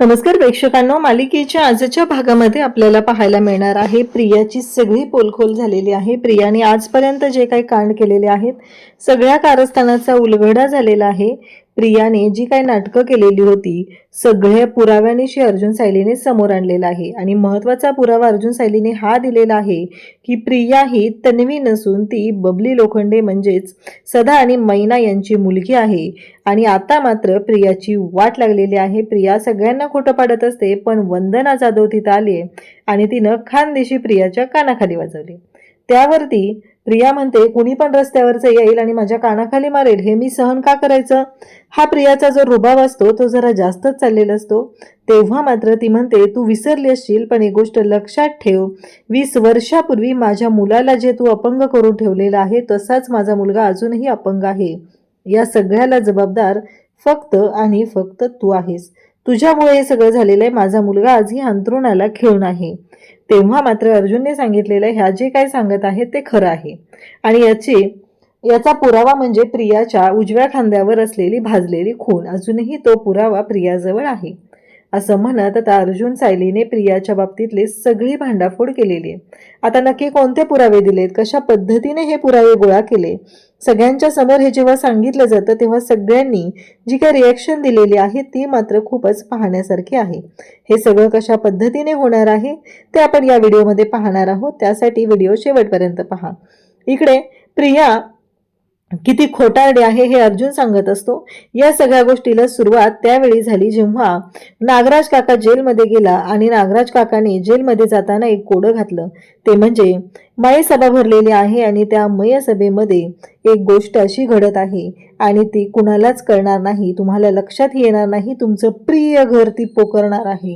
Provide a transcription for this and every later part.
नमस्कार प्रेक्षकांनो, मालिकेच्या आजच्या भागामध्ये आपल्याला पाहायला मिळणार आहे प्रियाची सगळी पोलखोल झालेली आहे। प्रियाने आजपर्यंत जे काही कांड केलेले आहेत सगळ्या कारस्थानाचा उलगडा झालेला आहे। प्रियाने जी काही नाटकं केलेली होती सगळ्या पुराव्यानिशी अर्जुन सायलीने समोर आणलेला आहे आणि महत्त्वाचा पुरावा अर्जुन सायलीने हा दिलेला आहे की प्रिया ही तन्वी नसून ती बबली लोखंडे म्हणजेच सदा आणि मैना यांची मुलगी आहे। आणि आता मात्र प्रियाची वाट लागलेली आहे। प्रिया सगळ्यांना खोटं पाडत असते, पण वंदना जाधव तिथं आली आणि तिनं खानदेशी प्रियाच्या कानाखाली वाजवली। त्यावरती प्रिया म्हणते, कुणी पण रस्त्यावरचं येईल आणि माझ्या कानाखाली मारेल हे मी सहन का करायचं। हा प्रियाचा जो रुबाब असतो तो जरा जास्तच चाललेला असतो। तेव्हा मात्र ती म्हणते, तू विसरली असशील पण एक गोष्ट लक्षात ठेव, 20 वर्षापूर्वी माझ्या मुलाला जे तू अपंग करून ठेवलेलं आहे तसाच माझा मुलगा अजूनही अपंग आहे। या सगळ्याला जबाबदार फक्त आणि फक्त तू आहेस। तुझ्यामुळे हे सगळं झालेलं आहे। माझा मुलगा आजही अंथरुणाला खिळून आहे। तेव्हा मात्र अर्जुनने सांगितलेलं ह्या जे काय सांगत आहेत ते खरं आहे आणि याचा पुरावा म्हणजे प्रियाच्या उजव्या खांद्यावर असलेली भाजलेली खून। अजूनही तो पुरावा प्रियाजवळ आहे असं म्हणत आता अर्जुन सायलीने प्रियाच्या बाबतीतले सगळी भांडाफोड केलेली आहे। आता नक्की कोणते पुरावे दिलेत, कशा पद्धतीने हे पुरावे गोळा केले, सगळ्यांच्या समोर हे जेव्हा सांगितलं जातं तेव्हा सगळ्यांनी जी काही रिॲक्शन दिलेली आहे ती मात्र खूपच पाहण्यासारखी आहे। हे सगळं कशा पद्धतीने होणार आहे ते आपण या व्हिडिओमध्ये पाहणार आहोत, त्यासाठी व्हिडिओ शेवटपर्यंत पहा। इकडे प्रिया किती खोटारडी आहे हे अर्जुन सांगत असतो। या सगळ्या गोष्टीला सुरुवात त्यावेळी झाली जेव्हा नागराज काका जेलमध्ये गेला आणि नागराज काकाने जेलमध्ये जाताना एक कोडं घातलं, ते म्हणजे मय सभा भरलेली आहे आणि त्या मय सभेमध्ये एक गोष्ट अशी घडत आहे आणि ती कुणालाच कळणार नाही, तुम्हाला लक्षात येणार नाही, तुमचं प्रिय घर ती पोकरणार आहे।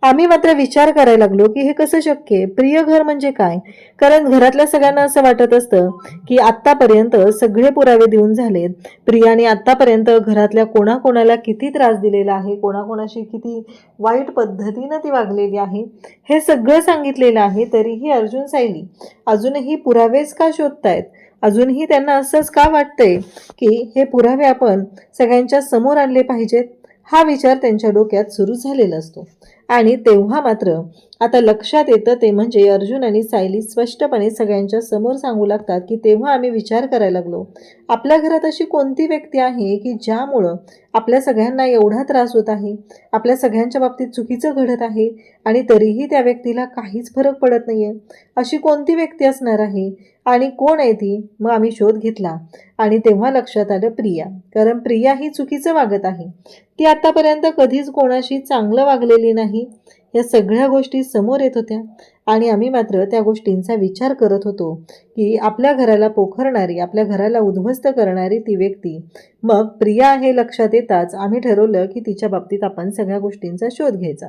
आम्ही मात्र विचार करायला लागलो की हे कसं शक्य आहे, प्रिय घर म्हणजे काय। कारण घरातल्या सगळ्यांना असं वाटत असतं की आतापर्यंत सगळे पुरावे देऊन झालेत, प्रियाने आतापर्यंत घरातल्या कोणाकोणाला किती त्रास दिलेला आहे, कोणाकोणाशी किती वाईट पद्धतीनं ती वागलेली आहे हे सगळं सांगितलेलं आहे। तरीही अर्जुन सायली अजूनही पुरावेच का शोधतायत, अजूनही त्यांना असंच का वाटतंय की हे पुरावे आपण सगळ्यांच्या समोर आणले पाहिजेत, हा विचार त्यांच्या डोक्यात सुरू झालेला असतो। आणि तेव्हा मात्र आता लक्षात येतं ते म्हणजे अर्जुन आणि सायली स्पष्टपणे सगळ्यांच्या समोर सांगू लागतात की तेव्हा आम्ही विचार करायला लागलो, आपल्या घरात अशी कोणती व्यक्ती आहे की ज्यामुळं आपल्या सगळ्यांना एवढा त्रास होत आहे, आपल्या सगळ्यांच्या बाबतीत चुकीचं घडत आहे आणि तरीही त्या व्यक्तीला काहीच फरक पडत नाहीये। अशी कोणती व्यक्ती असणार आहे आणि कोण आहे ती। मग आम्ही शोध घेतला आणि तेव्हा लक्षात आलं प्रिया, कारण प्रिया ही चुकीचं वागत आहे, ती आतापर्यंत कधीच कोणाशी चांगलं वागलेली नाही। या सगळ्या गोष्टी समोर येत होत्या आणि आम्ही मात्र त्या गोष्टींचा विचार करत होतो की आपल्या घराला पोखरणारी, आपल्या घराला उद्ध्वस्त करणारी ती व्यक्ती मग प्रिया हे लक्षात येताच आम्ही ठरवलं की तिच्या बाबतीत आपण सगळ्या गोष्टींचा शोध घ्यायचा।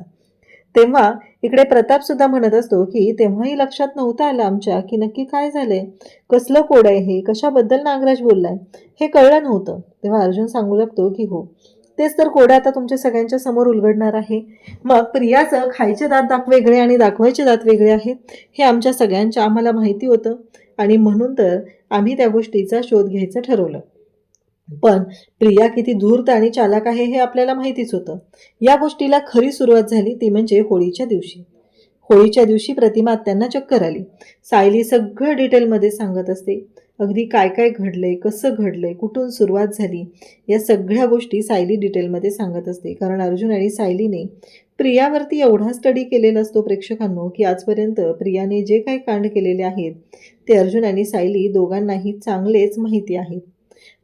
तेव्हा इकडे प्रताप सुद्धा म्हणत असतो की तेव्हाही लक्षात नव्हतं आलं आमच्या की नक्की काय झालंय, कसलं कोड आहे हे, कशाबद्दल नागराज बोललाय हे कळलं नव्हतं। तेव्हा अर्जुन सांगू लागतो की हो, तेच तर कोड आता तुमच्या सगळ्यांच्या समोर उलगडणार आहे। मग प्रियाचं खायचे दात वेगळे आणि दाखवायचे दात वेगळे आहेत हे आमच्या सगळ्यांच्या आम्हाला माहिती होतं आणि म्हणून तर आम्ही त्या गोष्टीचा शोध घ्यायचं ठरवलं। पण प्रिया किती धूर्त आणि चालाक आहे हे आपल्याला माहितीच होतं। या गोष्टीला खरी सुरुवात झाली ती म्हणजे होळीच्या दिवशी। होळीच्या दिवशी प्रतिमा आत्यांना चक्कर आली। सायली सगळं डिटेलमध्ये सांगत असते, अगदी काय काय घडलंय, कसं घडलंय, कुठून सुरुवात झाली, या सगळ्या गोष्टी सायली डिटेलमध्ये सांगत असते। कारण अर्जुन आणि सायलीने प्रियावरती एवढा स्टडी केलेला असतो प्रेक्षकांनो की आजपर्यंत प्रियाने जे काही कांड केलेले आहेत ते अर्जुन आणि सायली दोघांनाही चांगलेच माहिती आहेत।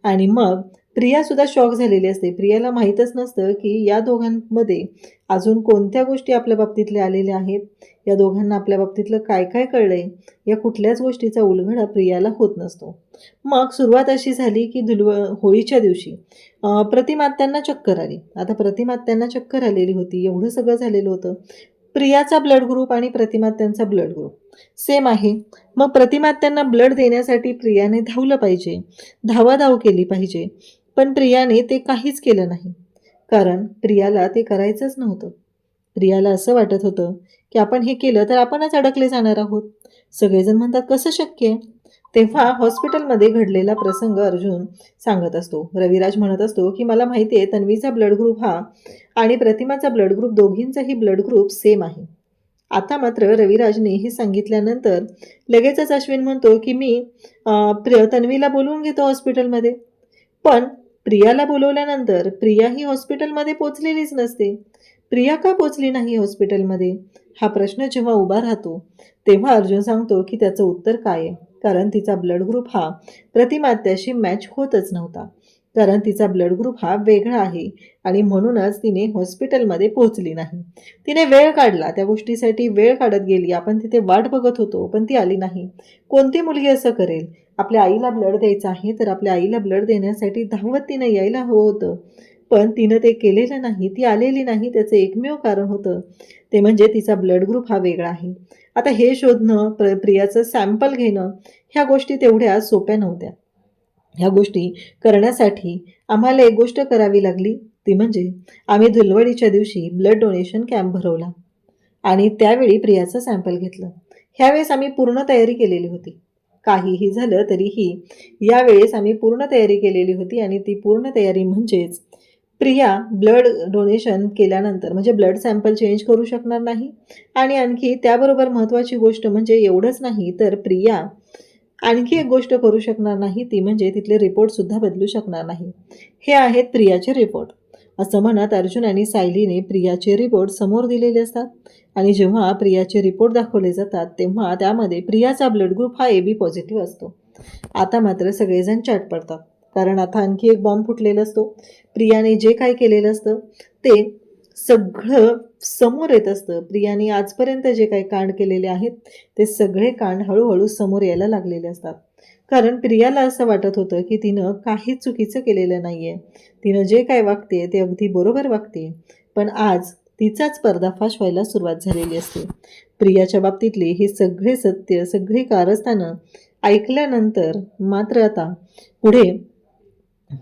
आणि मग प्रिया सुद्धा शॉक झालेली असते। प्रियाला माहीतच नसतं की या दोघांमध्ये अजून कोणत्या गोष्टी आपल्या बाबतीतल्या आलेल्या आहेत, या दोघांना आपल्या बाबतीतलं काय काय कळलंय, या कुठल्याच गोष्टीचा उलगडा प्रियाला होत नसतो। मग सुरुवात अशी झाली की होळीच्या दिवशी प्रतिमा आत्यांना चक्कर आली। आता प्रतिमा आत्यांना चक्कर आलेली होती, एवढं सगळं झालेलं होतं। प्रियाचा ब्लड ग्रुप आणि प्रतिमा आत्यांचा ब्लड ग्रुप सेम आहे। मग प्रतिमा आत्यांना ब्लड देण्यासाठी प्रियाने धावलं पाहिजे, धावाधाव केली पाहिजे, पण प्रियाने ते काहीच केलं नाही, कारण प्रियाला ते करायचंच नव्हतं। प्रियाला असं वाटत होतं की आपण हे केलं तर आपणच अडकले जाणार आहोत। सगळेजण म्हणतात कसं शक्य आहे। तेव्हा हॉस्पिटलमध्ये घडलेला प्रसंग अर्जुन सांगत असतो। रविराज म्हणत असतो की मला माहिती आहे तन्वीचा ब्लड ग्रुप हा आणि प्रतिमाचा ब्लड ग्रुप, दोघींचाही ब्लड ग्रुप सेम आहे. आता मात्र रविराजने हे सांगितल्यानंतर लगेचच अश्विन म्हणतो की मी तन्वीला बोलवून घेतो हॉस्पिटलमध्ये. पण प्रियाला बोलवल्यानंतर प्रिया ही हॉस्पिटलमध्ये पोचलेलीच नसते. प्रिया का पोचली नाही हॉस्पिटलमध्ये, हा प्रश्न जेव्हा उभा राहतो तेव्हा अर्जुन सांगतो की त्याचं उत्तर काय आहे. कारण तिचा ब्लड ग्रुप हा प्रतिमात्याशी मॅच होतच नव्हता. कारण तिचा ब्लड ग्रुप हा वेगळा आहे आणि म्हणूनच तिने हॉस्पिटलमध्ये पोहोचली नाही. तिने वेळ काढला, त्या गोष्टीसाठी वेळ काढत गेली. आपण तिथे वाट बघत होतो पण ती आली नाही. कोणती मुलगी असं करेल? आपल्या आईला ब्लड द्यायचं आहे तर आपल्या आईला ब्लड देण्यासाठी धावत तिनं यायला हवं होतं. पण तिनं ते केलेलं नाही, ती आलेली नाही. त्याचं एकमेव कारण होतं ते म्हणजे तिचा ब्लड ग्रुप हा वेगळा आहे. आता हे शोधणं, प्रियाचं सॅम्पल घेणं, ह्या गोष्टी तेवढ्या सोप्या नव्हत्या. ह्या गोष्टी करण्यासाठी आम्हाला एक गोष्ट करावी लागली, ती म्हणजे आम्ही धुलवडीच्या दिवशी ब्लड डोनेशन कॅम्प भरवला आणि त्यावेळी प्रियाचं सॅम्पल घेतलं. ह्यावेळेस आम्ही पूर्ण तयारी केलेली होती. काहीही झालं तरीही यावेळेस आम्ही पूर्ण तयारी केलेली होती आणि ती पूर्ण तयारी म्हणजेच प्रिया ब्लड डोनेशन केल्यानंतर म्हणजे ब्लड सॅम्पल चेंज करू शकणार नाही आणि आणखी त्याबरोबर महत्त्वाची गोष्ट म्हणजे एवढंच नाही तर प्रिया आणखी एक गोष्ट करू शकणार नाही, ती म्हणजे तिथले रिपोर्टसुद्धा बदलू शकणार नाही. हे आहेत प्रियाचे रिपोर्ट. असं म्हणत अर्जुन आणि सायलीने प्रियाचे रिपोर्ट समोर दिलेले असतात आणि जेव्हा प्रियाचे रिपोर्ट दाखवले जातात तेव्हा त्यामध्ये प्रियाचा ब्लड ग्रुप हा AB पॉझिटिव्ह असतो. आता मात्र सगळेजण चाट पडतात. कारण आता आणखी एक बॉम्ब फुटलेला असतो. प्रियाने जे काय केलेलं असतं ते सगळं समोर येत असतं. प्रियाने आजपर्यंत जे काही कांड केलेले आहेत ते सगळे कांड हळूहळू समोर यायला लागलेले असतात. कारण प्रियाला असं वाटत होतं की तिनं काहीच चुकीचं केलेलं नाही आहे. तिनं जे काय वागते ते अगदी बरोबर वागते. पण आज तिचाच पर्दाफाश व्हायला सुरुवात झालेली असते. प्रियाच्या बाबतीतले हे सगळे सत्य, सगळी कारस्थानं ऐकल्यानंतर मात्र आता पुढे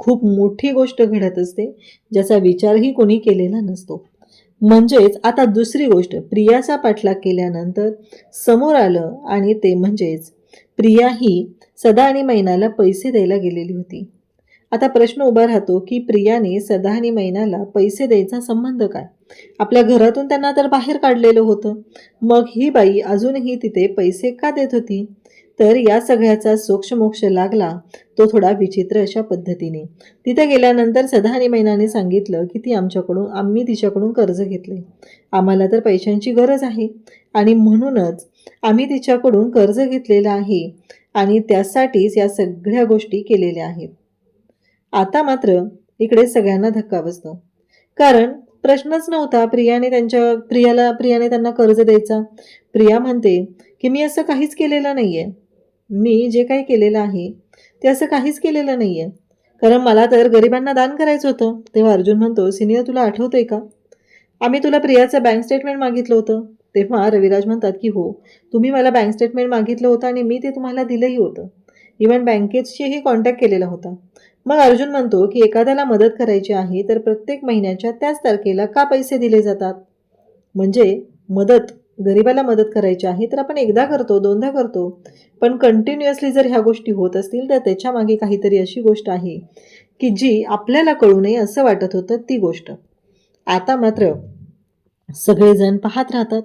खूप मोठी गोष्ट घडत असते ज्याचा विचारही कोणी केलेला नसतो. म्हणजेच आता दुसरी गोष्ट प्रियाचा पाठलाग केल्यानंतर समोर आलं आणि ते म्हणजेच प्रिया ही सदा आणि मैनाला पैसे द्यायला गेलेली होती. आता प्रश्न उभा राहतो की प्रियाने सदा आणि मैनाला पैसे द्यायचा संबंध काय? आपल्या घरातून त्यांना तर बाहेर काढलेलं होतं. मग ही बाई अजूनही तिथे पैसे का देत होती? तर या सगळ्याचा सोक्षमोक्ष लागला तो थोडा विचित्र अशा पद्धतीने. तिथे गेल्यानंतर सदा आणि मैनाने सांगितलं की आम्ही तिच्याकडून कर्ज घेतले. आम्हाला तर पैशांची गरज आहे आणि म्हणूनच आम्ही तिच्याकडून कर्ज घेतलेलं आहे आणि त्यासाठीच या सगळ्या गोष्टी केलेल्या आहेत. आता मात्र इकडे सगळ्यांना धक्का बसतो. कारण प्रश्नच नव्हता प्रियाने त्यांना कर्ज द्यायचा. प्रिया म्हणते की मी असं काहीच केलेलं नाही आहे. मी जे काही केलेलं आहे ते असं काहीच केलेलं नाही आहे. कारण मला तर गरिबांना दान करायचं होतं. तेव्हा अर्जुन म्हणतो, सिनियर तुला आठवतंय का? आम्ही तुला प्रियाचं बँक स्टेटमेंट मागितलं होतं. तेव्हा रविराज म्हणतात की हो, तुम्ही मला बँक स्टेटमेंट मागितलं होतं आणि मी ते तुम्हाला दिलंही होतं. इव्हन बँकेशीही कॉन्टॅक्ट केलेला होता. मग अर्जुन म्हणतो की एखाद्याला मदत करायची आहे तर प्रत्येक महिन्याच्या त्याच तारखेला का पैसे दिले जातात? म्हणजे गरिबाला मदत करायची आहे तर आपण एकदा करतो, दोनदा करतो. पण कंटिन्युअसली जर ह्या गोष्टी होत असतील तर त्याच्यामागे काहीतरी अशी गोष्ट आहे की जी आपल्याला कळू नये असं वाटत होतं ती गोष्ट. आता मात्र सगळेजण पाहत राहतात.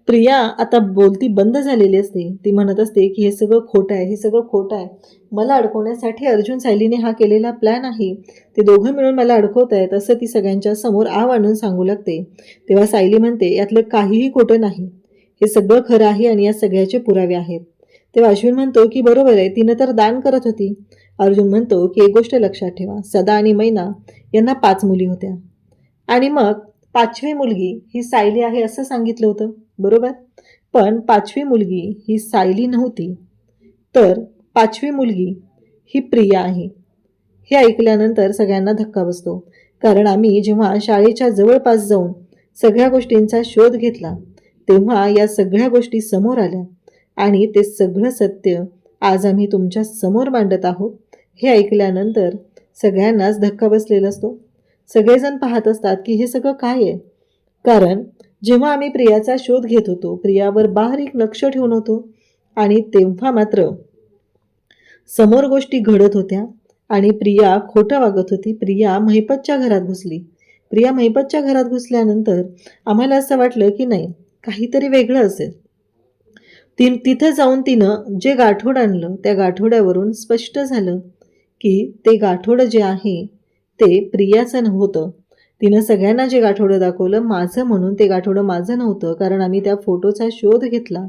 प्रिया आता बोलती बंद झालेली असते. ती म्हणत असते की हे सगळं खोटं आहे, हे सगळं खोटं आहे. मला अडकवण्यासाठी अर्जुन सायलीने हा केलेला प्लॅन आहे. ते दोघं मिळून मला अडकवत आहेत असं ती सगळ्यांच्या समोर आव आणून सांगू लागते. तेव्हा सायली म्हणते यातलं काहीही खोटं नाही, हे सगळं खरं आहे आणि या सगळ्याचे पुरावे आहेत. तेव्हा अश्विन म्हणतो की बरोबर आहे, तिनं तर दान करत होती. अर्जुन म्हणतो की एक गोष्ट लक्षात ठेवा, सदा आणि मैना यांना 5 मुली होत्या आणि मग 5वी मुलगी ही सायली आहे असं सांगितलं होतं, बरोबर? पण 5वी मुलगी ही सायली नव्हती, तर 5वी मुलगी ही प्रिया आहे. हे ऐकल्यानंतर सगळ्यांना धक्का बसतो. कारण आम्ही जेव्हा शाळेच्या जवळपास जाऊन सगळ्या गोष्टींचा शोध घेतला तेव्हा या सगळ्या गोष्टी समोर आल्या आणि ते सगळं सत्य आज आम्ही तुमच्या समोर मांडत आहोत. हे ऐकल्यानंतर सगळ्यांनाच धक्का बसलेला असतो. सगळेजण पाहत असतात की हे सगळं काय आहे. कारण जेव्हा आम्ही प्रियाचा शोध घेत होतो, प्रियावर बारीक लक्ष ठेवून होतो आणि तेव्हा मात्र समोर गोष्टी घडत होत्या आणि प्रिया खोटं वागत होती. प्रिया महिपतच्या घरात घुसली. प्रिया महिपतच्या घरात घुसल्यानंतर आम्हाला असं वाटलं की नाही, काहीतरी वेगळं असेल. तिथं जाऊन तिनं जे गाठोड आणलं त्या गाठोड्यावरून स्पष्ट झालं की ते गाठोडं जे आहे ते प्रियाचं नव्हतं. तिनं सगळ्यांना जे गाठोडं दाखवलं माझं म्हणून ते गाठोडं माझं नव्हतं, कारण आम्ही त्या फोटोचा शोध घेतला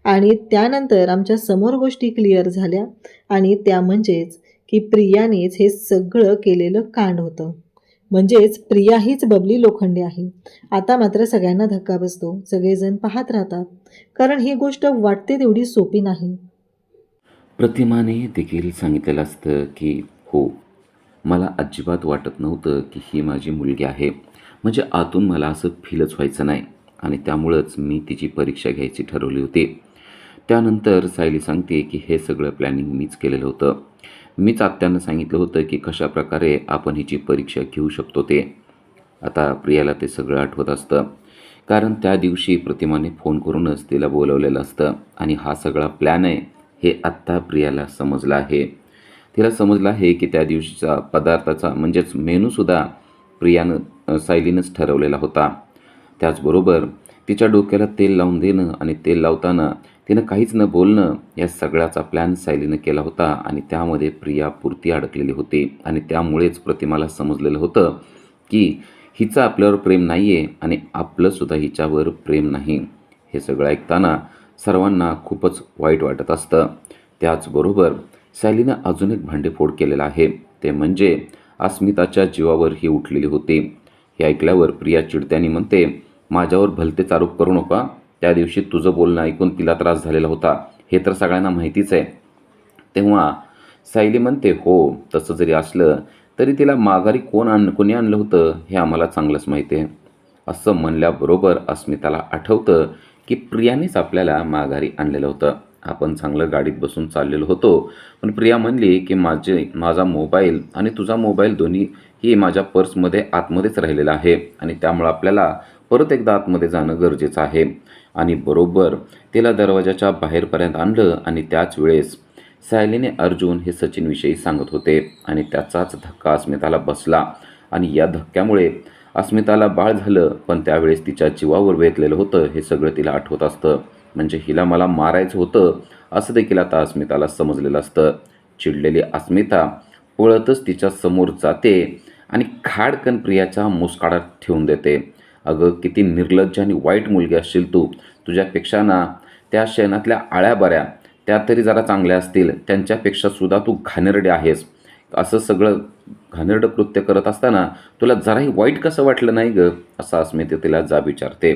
आणि त्यानंतर आमच्या समोर गोष्टी क्लिअर झाल्या आणि त्या म्हणजेच की प्रियानेच हे सगळं केलेलं कांड होतं. म्हणजेच प्रिया हीच बबली लोखंडे आहे. आता मात्र सगळ्यांना धक्का बसतो, सगळेजण पाहत राहतात, कारण ही गोष्ट वाटते तेवढी सोपी नाही. प्रतिमाने देखील सांगितलेलं असतं की हो, मला अजिबात वाटत नव्हतं की ही माझी मुलगी आहे. म्हणजे आतून मला असं फीलच व्हायचं नाही आणि त्यामुळंच मी तिची परीक्षा घ्यायची ठरवली होती. त्यानंतर सायली सांगते की हे सगळं प्लॅनिंग मीच केलेलं होतं. मीच आत्यांना सांगितलं होतं की कशाप्रकारे आपण हिची परीक्षा घेऊ शकतो ते. आता प्रियाला ते सगळं आठवत असतं, कारण त्या दिवशी प्रतिमाने फोन करूनच तिला बोलवलेलं असतं आणि हा सगळा प्लॅन आहे हे आत्ता प्रियाला समजलं आहे. तिला समजलं आहे की त्या दिवशीचा पदार्थाचा म्हणजेच मेनूसुद्धा सायलीनंच ठरवलेला होता. त्याचबरोबर तिच्या डोक्याला तेल लावून देणं आणि तेल लावताना तिनं काहीच न बोलणं या सगळ्याचा प्लॅन सायलीनं केला होता आणि त्यामध्ये प्रिया पुरती अडकलेली होती आणि त्यामुळेच प्रतिमाला समजलेलं होतं की हिचं आपल्यावर प्रेम नाही आहे आणि आपलंसुद्धा हिच्यावर प्रेम नाही. हे सगळं ऐकताना सर्वांना खूपच वाईट वाटत असतं. त्याचबरोबर सायलीनं अजून एक भांडेफोड केलेला आहे, ते म्हणजे अस्मिताच्या जीवावर ही उठलेली होती. हे ऐकल्यावर प्रिया चिडत्याने म्हणते, माझ्यावर भलतेच आरोप करू नका. त्या दिवशी तुझं बोलणं ऐकून तिला त्रास झालेला होता हे तर सगळ्यांना माहितीच आहे. तेव्हा सायली म्हणते, हो तसं जरी असलं तरी तिला माघारी कोणी आणलं होतं हे आम्हाला चांगलंच माहिती आहे. असं म्हणल्याबरोबर अस्मिताला आठवतं की प्रियानेच आपल्याला माघारी आणलेलं होतं. आपण चांगलं गाडीत बसून चाललेलो होतो, पण प्रिया म्हणली की माझा मोबाईल आणि तुझा मोबाईल दोन्हीही माझ्या पर्समध्ये आतमध्येच राहिलेला आहे आणि त्यामुळं आपल्याला परत एकदा आतमध्ये जाणं गरजेचं आहे. आणि बरोबर तिला दरवाजाच्या बाहेरपर्यंत आणलं आणि त्याच वेळेस सायलीने अर्जुन हे सचिनविषयी सांगत होते आणि त्याचाच धक्का अस्मिताला बसला आणि या धक्क्यामुळे अस्मिताला बाळ झालं, पण त्यावेळेस तिच्या जीवावर बेतलेलं होतं हे सगळं तिला आठवत असतं. म्हणजे हिला मला मारायचं होतं असं देखील आता अस्मिताला समजलेलं असतं. चिडलेली अस्मिता पळतच तिच्या समोर जाते आणि खाडकन प्रियाच्या मुस्काडात ठेवून देते. अगं किती निर्लज्ज आणि वाईट मुलगी असशील तू. तुझ्यापेक्षा ना त्या शेणातल्या आळ्या बऱ्या, त्या तरी जरा चांगल्या असतील, त्यांच्यापेक्षा सुद्धा तू घाणेरडी आहेस. असं सगळं घाणेरडं कृत्य करत असताना तुला जराही वाईट कसं वाटलं नाही गं, असं अस्मिता तिला जाब विचारते.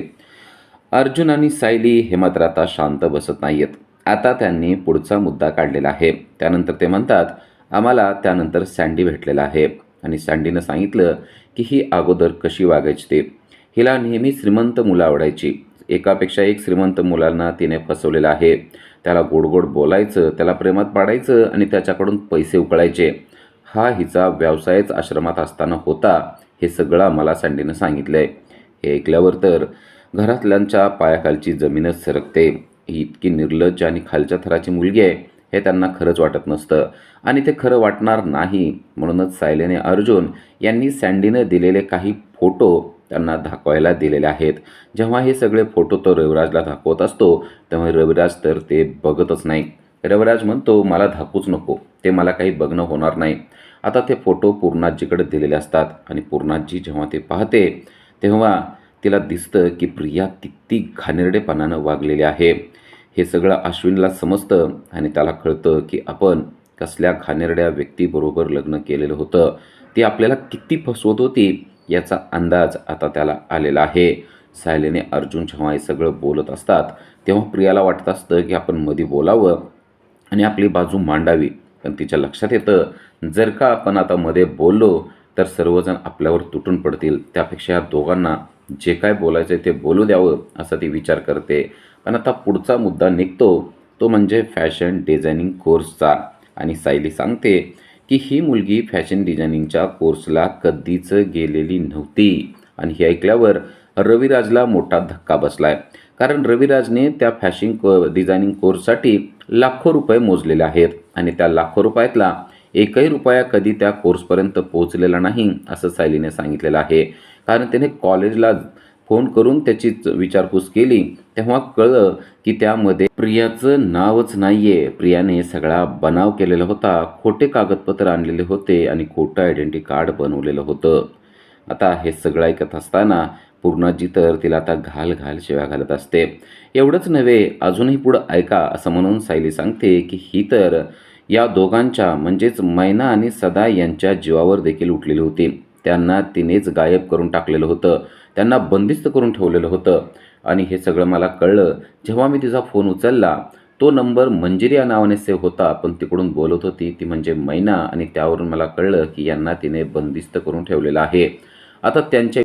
अर्जुन आणि सायली हे मात्र आता शांत बसत नाही आहेत. आता त्यांनी पुढचा मुद्दा काढलेला आहे. त्यानंतर ते म्हणतात, आम्हाला त्यानंतर सँडी भेटलेला आहे आणि सँडीनं सांगितलं की ही अगोदर कशी वागायची ते. हिला नेहमी श्रीमंत मुलं आवडायची. एकापेक्षा एक श्रीमंत मुलांना तिने फसवलेलं आहे. त्याला गोड गोड बोलायचं, त्याला प्रेमात पाडायचं आणि त्याच्याकडून पैसे उकळायचे. हा हिचा व्यवसायच आश्रमात असताना होता. हे सगळं मला सँडीनं सांगितलं आहे. हे ऐकल्यावर तर घरातल्यांच्या पायाखालची जमीनच सरकते. ही इतकी निर्लज्ज आणि खालच्या थराची मुलगी आहे हे त्यांना खरंच वाटत नसतं आणि ते खरं वाटणार नाही. म्हणूनच सायलीने अर्जुन यांनी सँडीनं दिलेले काही फोटो त्यांना दाखवायला दिलेले आहेत. जेव्हा हे सगळे फोटो तो रविराजला दाखवत असतो तेव्हा रविराज तर ते बघतच नाही. रविराज म्हणतो, मला दाखवूच नको, ते मला काही बघणं होणार नाही. आता ते फोटो पूर्णाजीकडे दिलेले असतात आणि पूर्णाजी जेव्हा ते पाहते तेव्हा तिला दिसतं की प्रिया किती घाणेरडेपणानं वागलेली आहे. हे सगळं अश्विनला समजतं आणि त्याला कळतं की आपण कसल्या घाणेरड्या व्यक्तीबरोबर लग्न केलेलं होतं. ती आपल्याला किती फसवत होती याचा अंदाज आता त्याला आलेला आहे. सायलीने अर्जुन जेव्हा हे सगळं बोलत असतात तेव्हा प्रियाला वाटत असतं की आपण मध्ये बोलावं आणि आपली बाजू मांडावी. पण तिच्या लक्षात येतं, जर का आपण आता मध्ये बोललो तर सर्वजण आपल्यावर तुटून पडतील. त्यापेक्षा या दोघांना जे काय बोलायचं आहे ते बोलू द्यावं असा ती विचार करते. पण आता पुढचा मुद्दा निघतो तो म्हणजे फॅशन डिझायनिंग कोर्सचा. आणि सायली सांगते की ही मुलगी फॅशन डिझायनिंगच्या कोर्सला कधीच गेलेली नव्हती. आणि हे ऐकल्यावर रविराजला मोठा धक्का बसलाय, कारण रविराजने त्या फॅशन डिझायनिंग कोर्ससाठी लाखो रुपये मोजलेले आहेत आणि त्या लाखो रुपयातला एकही रुपया कधी त्या कोर्सपर्यंत पोहोचलेला नाही असं सायलीने सांगितलेलं आहे. कारण त्याने कॉलेजला फोन करून त्याची विचारपूस केली तेव्हा कळलं की त्यामध्ये प्रियाचं नावच नाही आहे. प्रियाने सगळा बनाव केलेला होता, खोटे कागदपत्र आणलेले होते आणि खोटं आयडेंटिटी कार्ड बनवलेलं होतं. आता हे सगळं ऐकत असताना पूर्णाजी तर तिला आता घाल शिव्या घालत असते. एवढंच नव्हे, अजूनही पुढं ऐका असं म्हणून सायली सांगते की ही तर या दोघांच्या म्हणजेच मैना आणि सदा यांच्या जीवावर देखील उठलेली होती. त्यांना तिनेच गायब करून टाकलेलं होतं, त्यांना बंदिस्त करून ठेवलेलं होतं. आणि हे सगळं मला कळलं जेव्हा मी तिचा फोन उचलला. तो नंबर मंजिरी या नावाने सेव्ह होता, पण तिकडून बोलत होती ती म्हणजे मैना आणि त्यावरून मला कळलं की यांना तिने बंदिस्त करून ठेवलेलं आहे. आता त्यांच्या